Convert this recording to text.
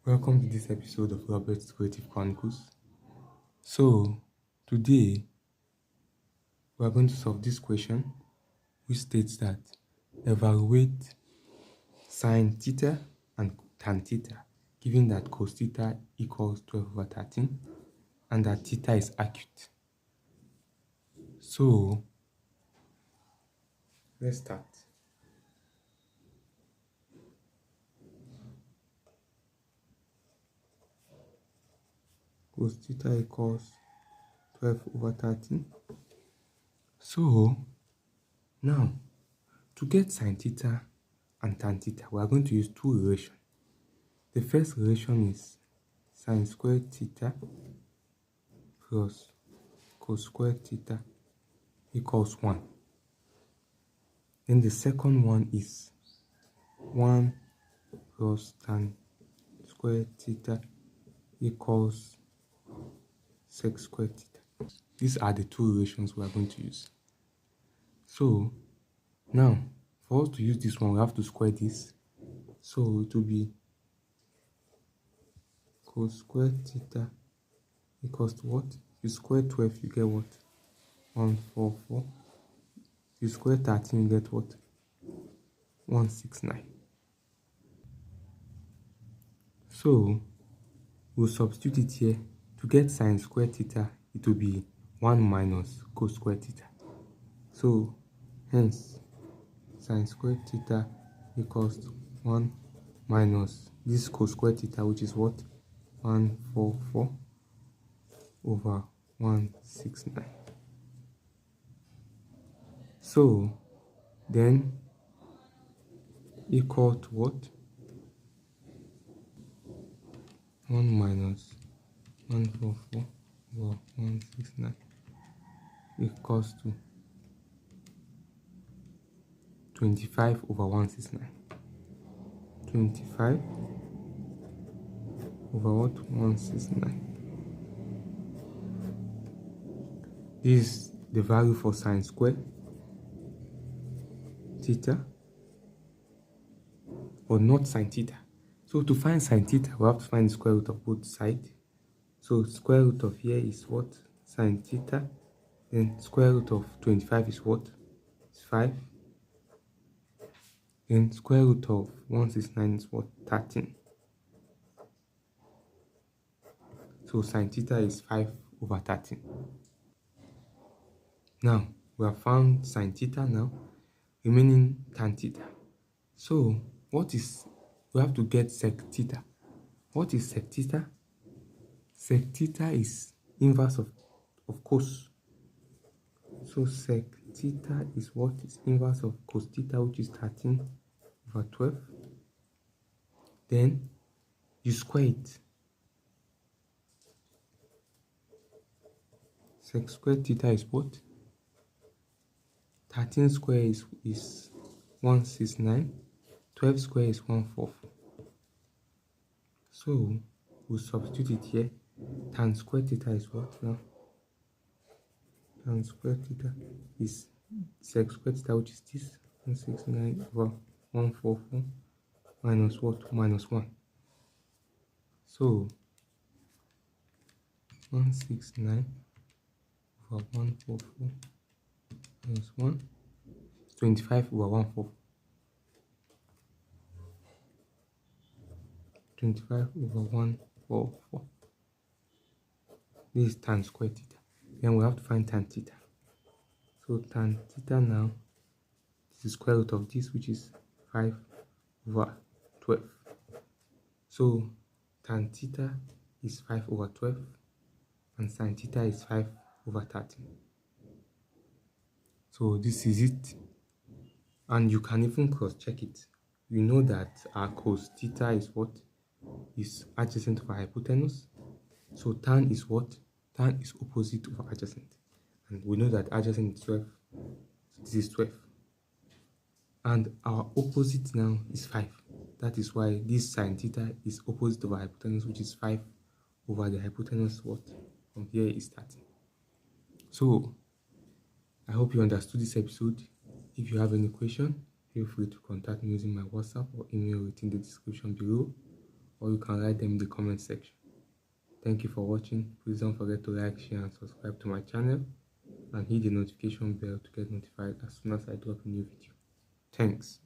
Welcome to this episode of Robert's Creative Chronicles. So, today we are going to solve this question, which states that evaluate sine theta and tan theta, given that cos theta equals 12/13 and that theta is acute. So, let's start. Cos theta equals 12/13. So, now, to get sine theta and tan theta, we are going to use two relations. The first relation is sine squared theta plus cos squared theta equals 1. Then the second one is 1 plus tan squared theta equals sec squared theta. These are the two relations we are going to use. So now, for us to use this one, we have to square this. So it will be cos squared theta equals to what? You square 12, you get what? 144. You square 13, you get what? 169. So we'll substitute it here. To get sine squared theta, it will be 1 minus cos squared theta. So hence sine squared theta equals to 1 minus this cos squared theta, which is what? 144 over 169. So then equal to what? 1 minus 144 over 169 equals to 25 over 169. 25 over what? 169. This is the value for sine square theta, but not sine theta. So to find sine theta, we have to find the square root of both sides. So square root of here is what? Sine theta. Then square root of 25 is what? It's 5. Then square root of 169 is what? 13. So sine theta is 5/13. Now, we have found sine theta now, remaining tan theta. So, we have to get sec theta. What is sec theta? Sec theta is inverse of cos. So, sec theta is what is inverse of cos theta, which is 13/12. Then, you square it. Sec squared theta is what? 13 square is 169. 12 square is 144. So we'll substitute it here. Tan squared theta is what now? Tan squared theta is sec squared theta, which is this 169 over 144 minus what? Minus 1. So 169 over 144 minus 1 is 25 over 144. 25 over 144. This is tan squared theta. Then we have to find tan theta. So tan theta now is the square root of this, which is 5/12. So tan theta is 5/12 and sin theta is 5/13. So this is it. And you can even cross check it. You know that our cos theta is what? Is adjacent of our hypotenuse. So tan is what? Tan is opposite of adjacent. And we know that adjacent is 12. So this is 12. And our opposite now is 5. That is why this sin theta is opposite of our hypotenuse, which is 5 over the hypotenuse what? From here is 13. So I hope you understood this episode. If you have any question, feel free to contact me using my WhatsApp or email within the description below. or you can write them in the comment section. Thank you for watching. Please don't forget to like, share, and subscribe to my channel, and hit the notification bell to get notified as soon as I drop a new video. Thanks.